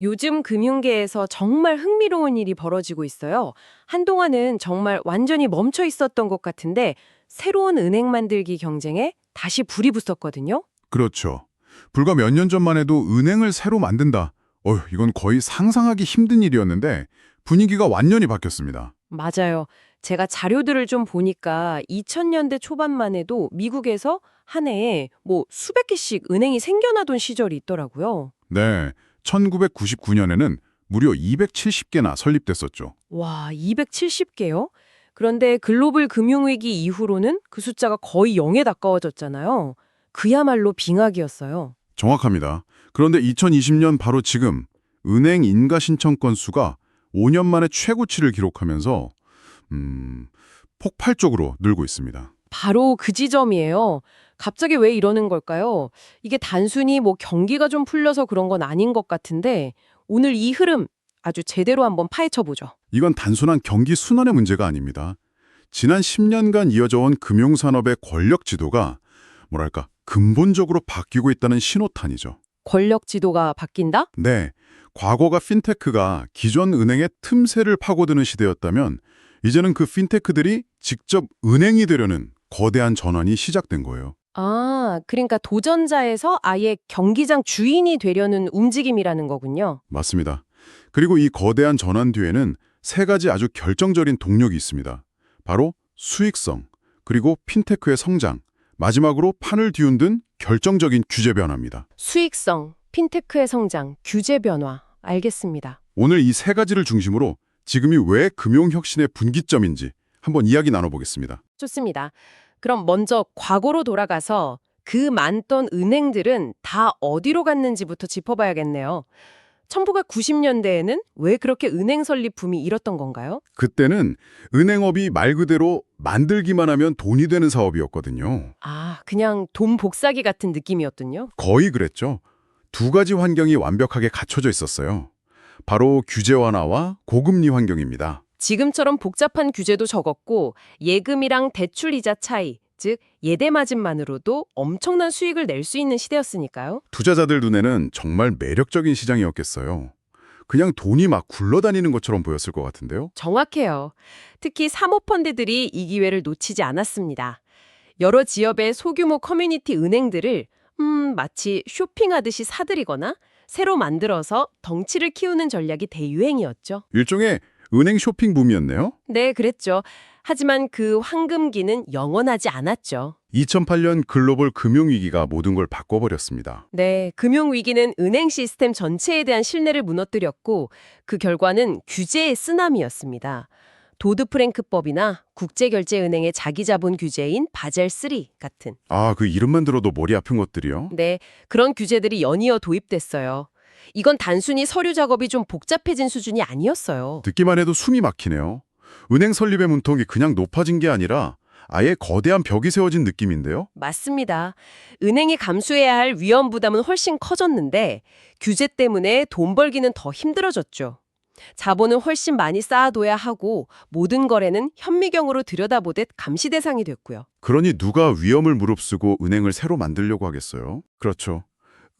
요즘 금융계에서 정말 흥미로운 일이 벌어지고 있어요. 한동안은 정말 완전히 멈춰 있었던 것 같은데 새로운 은행 만들기 경쟁에 다시 불이 붙었거든요. 그렇죠. 불과 몇 년 전만 해도 은행을 새로 만든다. 이건 거의 상상하기 힘든 일이었는데 분위기가 완전히 바뀌었습니다. 맞아요. 제가 자료들을 좀 보니까 2000년대 초반만 해도 미국에서 한 해에 수백 개씩 은행이 생겨나던 시절이 있더라고요. 네, 1999년에는 무려 270개나 설립됐었죠. 와, 270개요? 그런데 글로벌 금융위기 이후로는 그 숫자가 거의 0에 가까워졌잖아요. 그야말로 빙하기였어요. 정확합니다. 그런데 2020년 바로 지금 은행 인가 신청 건수가 5년 만에 최고치를 기록하면서 폭발적으로 늘고 있습니다. 바로 그 지점이에요. 갑자기 왜 이러는 걸까요? 이게 단순히 경기가 좀 풀려서 그런 건 아닌 것 같은데 오늘 이 흐름 아주 제대로 한번 파헤쳐 보죠. 이건 단순한 경기 순환의 문제가 아닙니다. 지난 10년간 이어져 온 금융산업의 권력 지도가 뭐랄까 근본적으로 바뀌고 있다는 신호탄이죠. 권력 지도가 바뀐다? 네, 과거가 핀테크가 기존 은행의 틈새를 파고드는 시대였다면 이제는 그 핀테크들이 직접 은행이 되려는 거대한 전환이 시작된 거예요. 아, 그러니까 도전자에서 아예 경기장 주인이 되려는 움직임이라는 거군요. 맞습니다. 그리고 이 거대한 전환 뒤에는 세 가지 아주 결정적인 동력이 있습니다. 바로 수익성, 그리고 핀테크의 성장, 마지막으로 판을 뒤흔든 결정적인 규제 변화입니다. 수익성, 핀테크의 성장, 규제 변화. 알겠습니다. 오늘 이 세 가지를 중심으로 지금이 왜 금융혁신의 분기점인지 한번 이야기 나눠보겠습니다. 좋습니다. 그럼 먼저 과거로 돌아가서 그 많던 은행들은 다 어디로 갔는지부터 짚어봐야겠네요. 1990년대에는 왜 그렇게 은행 설립 붐이 일었던 건가요? 그때는 은행업이 말 그대로 만들기만 하면 돈이 되는 사업이었거든요. 아, 그냥 돈 복사기 같은 느낌이었군요. 거의 그랬죠. 두 가지 환경이 완벽하게 갖춰져 있었어요. 바로 규제 완화와 고금리 환경입니다. 지금처럼 복잡한 규제도 적었고 예금이랑 대출 이자 차이, 즉 예대 마진만으로도 엄청난 수익을 낼 수 있는 시대였으니까요. 투자자들 눈에는 정말 매력적인 시장이었겠어요. 그냥 돈이 막 굴러다니는 것처럼 보였을 것 같은데요. 정확해요. 특히 사모펀드들이 이 기회를 놓치지 않았습니다. 여러 지역의 소규모 커뮤니티 은행들을 마치 쇼핑하듯이 사들이거나 새로 만들어서 덩치를 키우는 전략이 대유행이었죠. 일종의 은행 쇼핑 붐이었네요. 네, 그랬죠. 하지만 그 황금기는 영원하지 않았죠. 2008년 글로벌 금융위기가 모든 걸 바꿔버렸습니다. 네, 금융위기는 은행 시스템 전체에 대한 신뢰를 무너뜨렸고 그 결과는 규제의 쓰나미였습니다. 도드프랭크법이나 국제결제은행의 자기자본 규제인 바젤3 같은 그 이름만 들어도 머리 아픈 것들이요. 네, 그런 규제들이 연이어 도입됐어요. 이건 단순히 서류 작업이 좀 복잡해진 수준이 아니었어요. 듣기만 해도 숨이 막히네요. 은행 설립의 문턱이 그냥 높아진 게 아니라 아예 거대한 벽이 세워진 느낌인데요. 맞습니다. 은행이 감수해야 할 위험 부담은 훨씬 커졌는데 규제 때문에 돈 벌기는 더 힘들어졌죠. 자본은 훨씬 많이 쌓아둬야 하고 모든 거래는 현미경으로 들여다보듯 감시 대상이 됐고요. 그러니 누가 위험을 무릅쓰고 은행을 새로 만들려고 하겠어요? 그렇죠.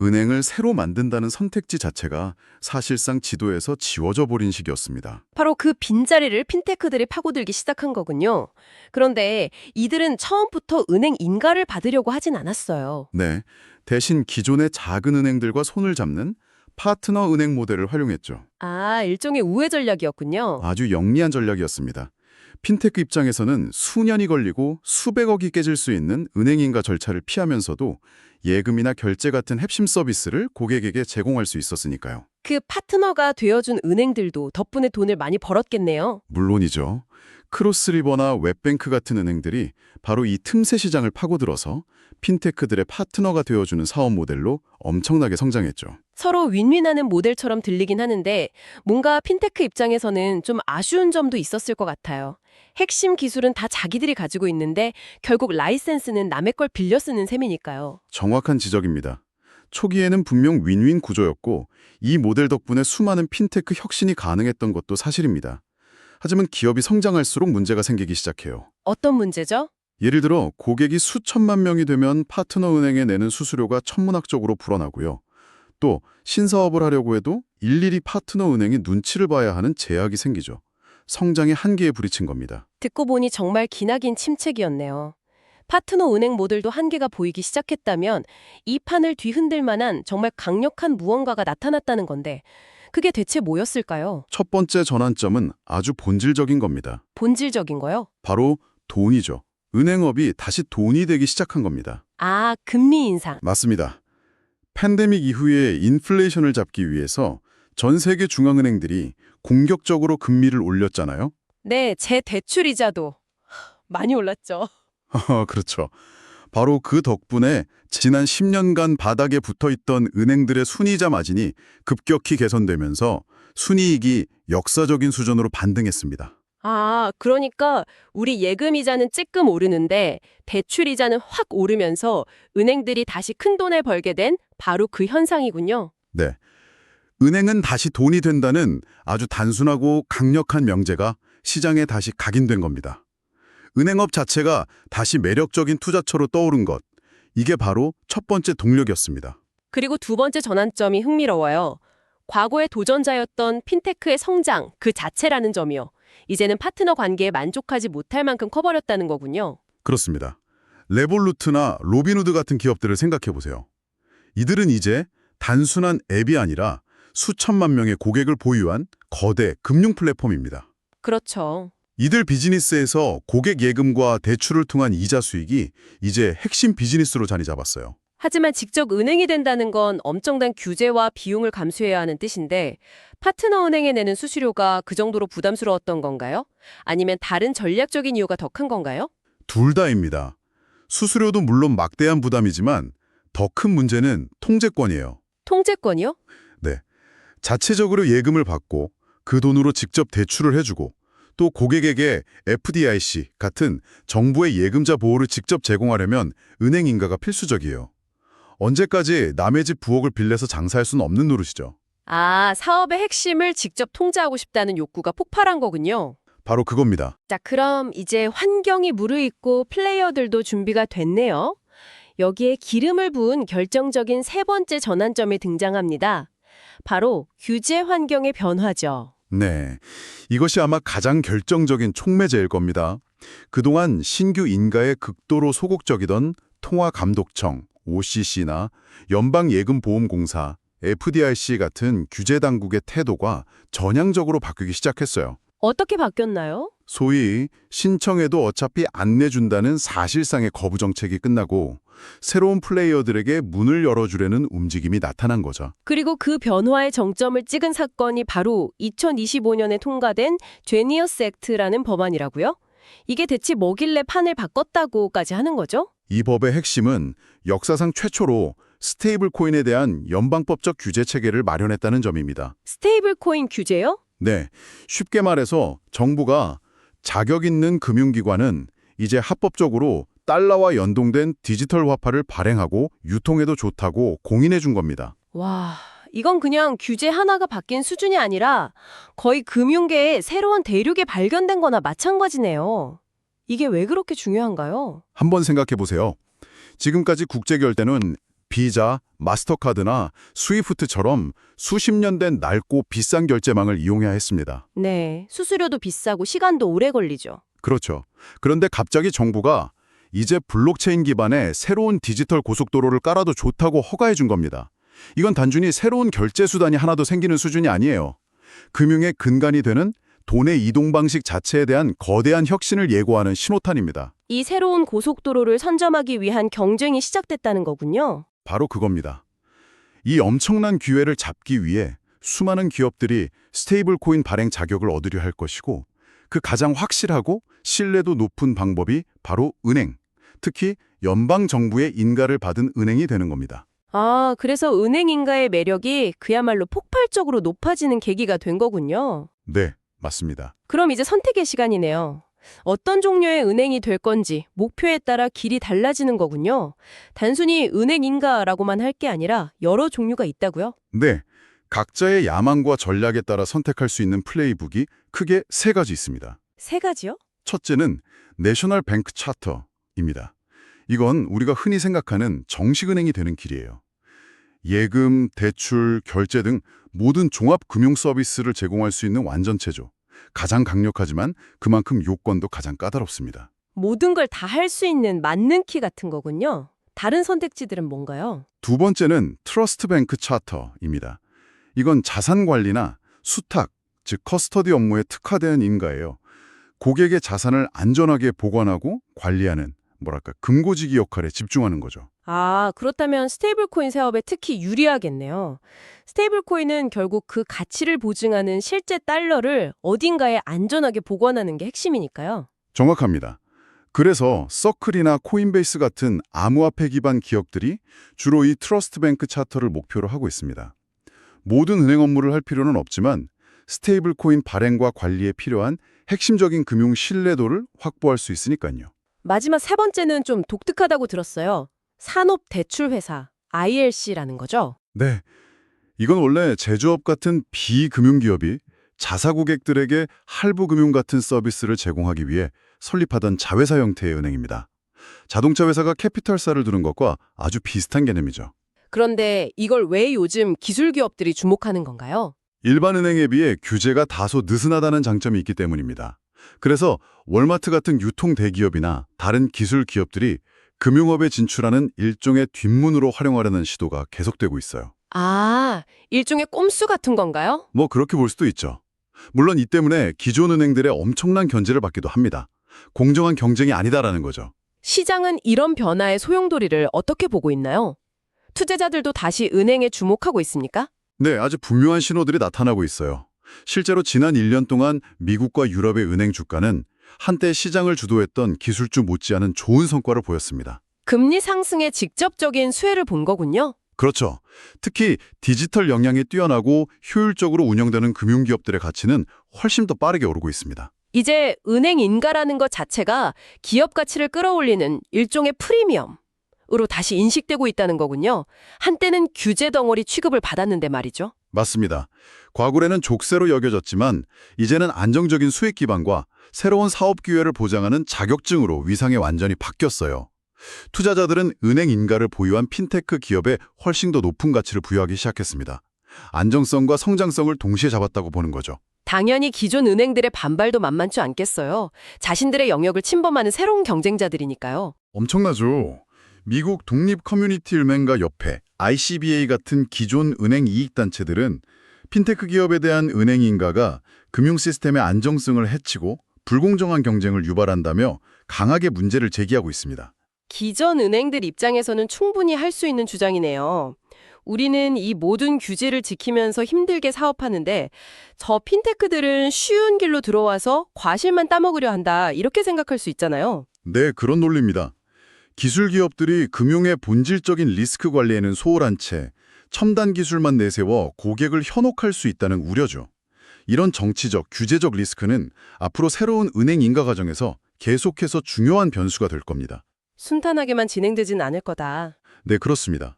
은행을 새로 만든다는 선택지 자체가 사실상 지도에서 지워져 버린 시기였습니다. 바로 그 빈자리를 핀테크들이 파고들기 시작한 거군요. 그런데 이들은 처음부터 은행 인가를 받으려고 하진 않았어요. 네, 대신 기존의 작은 은행들과 손을 잡는 파트너 은행 모델을 활용했죠. 아, 일종의 우회 전략이었군요. 아주 영리한 전략이었습니다. 핀테크 입장에서는 수년이 걸리고 수백억이 깨질 수 있는 은행 인가 절차를 피하면서도 예금이나 결제 같은 핵심 서비스를 고객에게 제공할 수 있었으니까요. 그 파트너가 되어준 은행들도 덕분에 돈을 많이 벌었겠네요. 물론이죠. 크로스리버나 웹뱅크 같은 은행들이 바로 이 틈새 시장을 파고들어서 핀테크들의 파트너가 되어주는 사업 모델로 엄청나게 성장했죠. 서로 윈윈하는 모델처럼 들리긴 하는데 뭔가 핀테크 입장에서는 좀 아쉬운 점도 있었을 것 같아요. 핵심 기술은 다 자기들이 가지고 있는데 결국 라이센스는 남의 걸 빌려 쓰는 셈이니까요. 정확한 지적입니다. 초기에는 분명 윈윈 구조였고 이 모델 덕분에 수많은 핀테크 혁신이 가능했던 것도 사실입니다. 하지만 기업이 성장할수록 문제가 생기기 시작해요. 어떤 문제죠? 예를 들어 고객이 수천만 명이 되면 파트너 은행에 내는 수수료가 천문학적으로 불어나고요. 또 신사업을 하려고 해도 일일이 파트너 은행이 눈치를 봐야 하는 제약이 생기죠. 성장의 한계에 부딪힌 겁니다. 듣고 보니 정말 기나긴 침체기였네요. 파트너 은행 모델도 한계가 보이기 시작했다면 이 판을 뒤흔들 만한 정말 강력한 무언가가 나타났다는 건데 그게 대체 뭐였을까요? 첫 번째 전환점은 아주 본질적인 겁니다. 본질적인 거요? 바로 돈이죠. 은행업이 다시 돈이 되기 시작한 겁니다. 아, 금리 인상. 맞습니다. 팬데믹 이후에 인플레이션을 잡기 위해서 전 세계 중앙은행들이 공격적으로 금리를 올렸잖아요. 네, 제 대출 이자도 많이 올랐죠. 그렇죠. 바로 그 덕분에 지난 10년간 바닥에 붙어있던 은행들의 순이자 마진이 급격히 개선되면서 순이익이 역사적인 수준으로 반등했습니다. 아, 그러니까 우리 예금 이자는 찔끔 오르는데 대출 이자는 확 오르면서 은행들이 다시 큰 돈을 벌게 된 바로 그 현상이군요. 네. 은행은 다시 돈이 된다는 아주 단순하고 강력한 명제가 시장에 다시 각인된 겁니다. 은행업 자체가 다시 매력적인 투자처로 떠오른 것, 이게 바로 첫 번째 동력이었습니다. 그리고 두 번째 전환점이 흥미로워요. 과거의 도전자였던 핀테크의 성장 그 자체라는 점이요. 이제는 파트너 관계에 만족하지 못할 만큼 커버렸다는 거군요. 그렇습니다. 레볼루트나 로빈후드 같은 기업들을 생각해 보세요. 이들은 이제 단순한 앱이 아니라 수천만 명의 고객을 보유한 거대 금융 플랫폼입니다. 그렇죠. 이들 비즈니스에서 고객 예금과 대출을 통한 이자 수익이 이제 핵심 비즈니스로 자리 잡았어요. 하지만 직접 은행이 된다는 건 엄청난 규제와 비용을 감수해야 하는 뜻인데 파트너 은행에 내는 수수료가 그 정도로 부담스러웠던 건가요? 아니면 다른 전략적인 이유가 더 큰 건가요? 둘 다입니다. 수수료도 물론 막대한 부담이지만 더 큰 문제는 통제권이에요. 통제권이요? 네. 자체적으로 예금을 받고 그 돈으로 직접 대출을 해주고 또 고객에게 FDIC 같은 정부의 예금자 보호를 직접 제공하려면 은행 인가가 필수적이에요. 언제까지 남의 집 부엌을 빌려서 장사할 수는 없는 노릇이죠. 아, 사업의 핵심을 직접 통제하고 싶다는 욕구가 폭발한 거군요. 바로 그겁니다. 자, 그럼 이제 환경이 무르익고 플레이어들도 준비가 됐네요. 여기에 기름을 부은 결정적인 세 번째 전환점이 등장합니다. 바로 규제 환경의 변화죠. 네, 이것이 아마 가장 결정적인 촉매제일 겁니다. 그동안 신규 인가에 극도로 소극적이던 통화감독청, OCC나 연방예금보험공사, FDIC 같은 규제 당국의 태도가 전향적으로 바뀌기 시작했어요. 어떻게 바뀌었나요? 소위 신청해도 어차피 안 내준다는 사실상의 거부 정책이 끝나고 새로운 플레이어들에게 문을 열어주려는 움직임이 나타난 거죠. 그리고 그 변화의 정점을 찍은 사건이 바로 2025년에 통과된 제니어스 액트라는 법안이라고요? 이게 대체 뭐길래 판을 바꿨다고까지 하는 거죠? 이 법의 핵심은 역사상 최초로 스테이블 코인에 대한 연방법적 규제 체계를 마련했다는 점입니다. 스테이블 코인 규제요? 네, 쉽게 말해서 정부가 자격 있는 금융기관은 이제 합법적으로 달러와 연동된 디지털 화폐를 발행하고 유통해도 좋다고 공인해 준 겁니다. 와, 이건 그냥 규제 하나가 바뀐 수준이 아니라 거의 금융계의 새로운 대륙이 발견된 거나 마찬가지네요. 이게 왜 그렇게 중요한가요? 한번 생각해 보세요. 지금까지 국제 결제는 비자, 마스터카드나 스위프트처럼 수십 년 된 낡고 비싼 결제망을 이용해야 했습니다. 네, 수수료도 비싸고 시간도 오래 걸리죠. 그렇죠. 그런데 갑자기 정부가 이제 블록체인 기반의 새로운 디지털 고속도로를 깔아도 좋다고 허가해 준 겁니다. 이건 단순히 새로운 결제 수단이 하나 더 생기는 수준이 아니에요. 금융의 근간이 되는 돈의 이동 방식 자체에 대한 거대한 혁신을 예고하는 신호탄입니다. 이 새로운 고속도로를 선점하기 위한 경쟁이 시작됐다는 거군요. 바로 그겁니다. 이 엄청난 기회를 잡기 위해 수많은 기업들이 스테이블 코인 발행 자격을 얻으려 할 것이고 그 가장 확실하고 신뢰도 높은 방법이 바로 은행, 특히 연방정부의 인가를 받은 은행이 되는 겁니다. 아, 그래서 은행 인가의 매력이 그야말로 폭발적으로 높아지는 계기가 된 거군요. 네, 맞습니다. 그럼 이제 선택의 시간이네요. 어떤 종류의 은행이 될 건지 목표에 따라 길이 달라지는 거군요. 단순히 은행 인가라고만 할 게 아니라 여러 종류가 있다고요? 네, 각자의 야망과 전략에 따라 선택할 수 있는 플레이북이 크게 세 가지 있습니다. 세 가지요? 첫째는 내셔널 뱅크 차터입니다. 이건 우리가 흔히 생각하는 정식 은행이 되는 길이에요. 예금, 대출, 결제 등 모든 종합 금융 서비스를 제공할 수 있는 완전체죠. 가장 강력하지만 그만큼 요건도 가장 까다롭습니다. 모든 걸 다 할 수 있는 만능 키 같은 거군요. 다른 선택지들은 뭔가요? 두 번째는 트러스트 뱅크 차터입니다. 이건 자산 관리나 수탁, 즉 커스터디 업무에 특화된 인가예요. 고객의 자산을 안전하게 보관하고 관리하는 금고지기 역할에 집중하는 거죠. 아, 그렇다면 스테이블코인 사업에 특히 유리하겠네요. 스테이블코인은 결국 그 가치를 보증하는 실제 달러를 어딘가에 안전하게 보관하는 게 핵심이니까요. 정확합니다. 그래서 서클이나 코인베이스 같은 암호화폐 기반 기업들이 주로 이 트러스트 뱅크 차터를 목표로 하고 있습니다. 모든 은행 업무를 할 필요는 없지만 스테이블 코인 발행과 관리에 필요한 핵심적인 금융 신뢰도를 확보할 수 있으니까요. 마지막 세 번째는 좀 독특하다고 들었어요. 산업대출회사, ILC라는 거죠? 네, 이건 원래 제조업 같은 비금융기업이 자사 고객들에게 할부 금융 같은 서비스를 제공하기 위해 설립하던 자회사 형태의 은행입니다. 자동차 회사가 캐피털사를 두는 것과 아주 비슷한 개념이죠. 그런데 이걸 왜 요즘 기술 기업들이 주목하는 건가요? 일반 은행에 비해 규제가 다소 느슨하다는 장점이 있기 때문입니다. 그래서 월마트 같은 유통 대기업이나 다른 기술 기업들이 금융업에 진출하는 일종의 뒷문으로 활용하려는 시도가 계속되고 있어요. 아, 일종의 꼼수 같은 건가요? 뭐 그렇게 볼 수도 있죠. 물론 이 때문에 기존 은행들의 엄청난 견제를 받기도 합니다. 공정한 경쟁이 아니다라는 거죠. 시장은 이런 변화의 소용돌이를 어떻게 보고 있나요? 투자자들도 다시 은행에 주목하고 있습니까? 네, 아주 분명한 신호들이 나타나고 있어요. 실제로 지난 1년 동안 미국과 유럽의 은행 주가는 한때 시장을 주도했던 기술주 못지않은 좋은 성과를 보였습니다. 금리 상승의 직접적인 수혜를 본 거군요. 그렇죠. 특히 디지털 역량이 뛰어나고 효율적으로 운영되는 금융기업들의 가치는 훨씬 더 빠르게 오르고 있습니다. 이제 은행 인가라는 것 자체가 기업 가치를 끌어올리는 일종의 프리미엄으로 다시 인식되고 있다는 거군요. 한때는 규제 덩어리 취급을 받았는데 말이죠. 맞습니다. 과거에는 족쇄로 여겨졌지만 이제는 안정적인 수익 기반과 새로운 사업 기회를 보장하는 자격증으로 위상이 완전히 바뀌었어요. 투자자들은 은행 인가를 보유한 핀테크 기업에 훨씬 더 높은 가치를 부여하기 시작했습니다. 안정성과 성장성을 동시에 잡았다고 보는 거죠. 당연히 기존 은행들의 반발도 만만치 않겠어요. 자신들의 영역을 침범하는 새로운 경쟁자들이니까요. 엄청나죠. 미국 독립 커뮤니티 은행가 협회, ICBA 같은 기존 은행 이익단체들은 핀테크 기업에 대한 은행 인가가 금융 시스템의 안정성을 해치고 불공정한 경쟁을 유발한다며 강하게 문제를 제기하고 있습니다. 기존 은행들 입장에서는 충분히 할 수 있는 주장이네요. 우리는 이 모든 규제를 지키면서 힘들게 사업하는데 저 핀테크들은 쉬운 길로 들어와서 과실만 따먹으려 한다 이렇게 생각할 수 있잖아요. 네, 그런 논리입니다. 기술 기업들이 금융의 본질적인 리스크 관리에는 소홀한 채 첨단 기술만 내세워 고객을 현혹할 수 있다는 우려죠. 이런 정치적, 규제적 리스크는 앞으로 새로운 은행 인가 과정에서 계속해서 중요한 변수가 될 겁니다. 순탄하게만 진행되진 않을 거다. 네, 그렇습니다.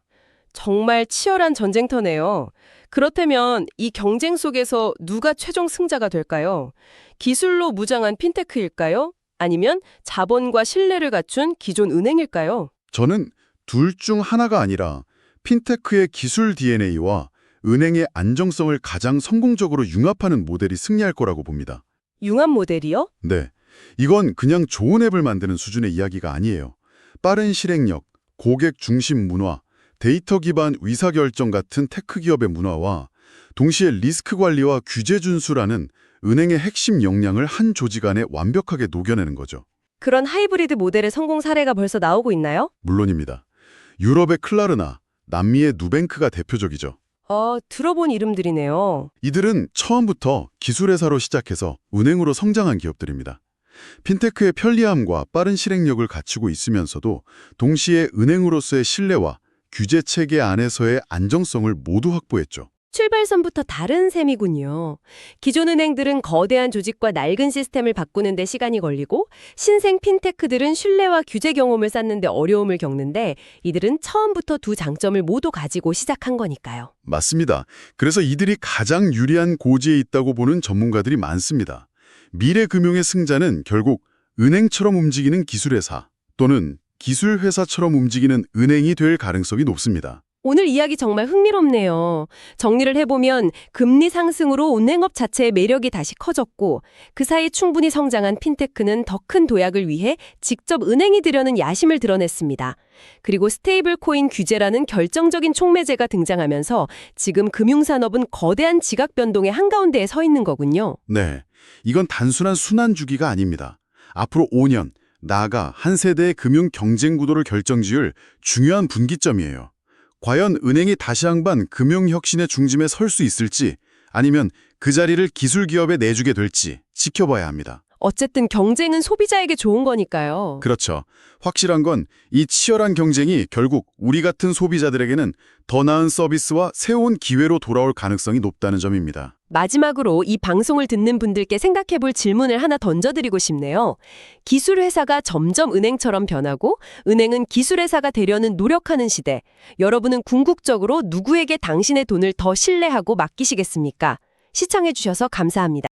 정말 치열한 전쟁터네요. 그렇다면 이 경쟁 속에서 누가 최종 승자가 될까요? 기술로 무장한 핀테크일까요? 아니면 자본과 신뢰를 갖춘 기존 은행일까요? 저는 둘 중 하나가 아니라 핀테크의 기술 DNA와 은행의 안정성을 가장 성공적으로 융합하는 모델이 승리할 거라고 봅니다. 융합 모델이요? 네, 이건 그냥 좋은 앱을 만드는 수준의 이야기가 아니에요. 빠른 실행력, 고객 중심 문화, 데이터 기반 의사결정 같은 테크 기업의 문화와 동시에 리스크 관리와 규제 준수라는 은행의 핵심 역량을 한 조직 안에 완벽하게 녹여내는 거죠. 그런 하이브리드 모델의 성공 사례가 벌써 나오고 있나요? 물론입니다. 유럽의 클라르나, 남미의 누뱅크가 대표적이죠. 들어본 이름들이네요. 이들은 처음부터 기술회사로 시작해서 은행으로 성장한 기업들입니다. 핀테크의 편리함과 빠른 실행력을 갖추고 있으면서도 동시에 은행으로서의 신뢰와 규제 체계 안에서의 안정성을 모두 확보했죠. 출발선부터 다른 셈이군요. 기존 은행들은 거대한 조직과 낡은 시스템을 바꾸는 데 시간이 걸리고 신생 핀테크들은 신뢰와 규제 경험을 쌓는 데 어려움을 겪는데 이들은 처음부터 두 장점을 모두 가지고 시작한 거니까요. 맞습니다. 그래서 이들이 가장 유리한 고지에 있다고 보는 전문가들이 많습니다. 미래 금융의 승자는 결국 은행처럼 움직이는 기술회사 또는 기술회사처럼 움직이는 은행이 될 가능성이 높습니다. 오늘 이야기 정말 흥미롭네요. 정리를 해보면 금리 상승으로 은행업 자체의 매력이 다시 커졌고 그 사이 충분히 성장한 핀테크는 더 큰 도약을 위해 직접 은행이 들여는 야심을 드러냈습니다. 그리고 스테이블 코인 규제라는 결정적인 촉매제가 등장하면서 지금 금융산업은 거대한 지각 변동의 한가운데에 서 있는 거군요. 네, 이건 단순한 순환 주기가 아닙니다. 앞으로 5년, 나아가 한 세대의 금융 경쟁 구도를 결정지을 중요한 분기점이에요. 과연 은행이 다시 한번 금융혁신의 중심에 설 수 있을지 아니면 그 자리를 기술기업에 내주게 될지 지켜봐야 합니다. 어쨌든 경쟁은 소비자에게 좋은 거니까요. 그렇죠. 확실한 건 이 치열한 경쟁이 결국 우리 같은 소비자들에게는 더 나은 서비스와 새로운 기회로 돌아올 가능성이 높다는 점입니다. 마지막으로 이 방송을 듣는 분들께 생각해볼 질문을 하나 던져드리고 싶네요. 기술회사가 점점 은행처럼 변하고 은행은 기술회사가 되려는 노력하는 시대. 여러분은 궁극적으로 누구에게 당신의 돈을 더 신뢰하고 맡기시겠습니까? 시청해주셔서 감사합니다.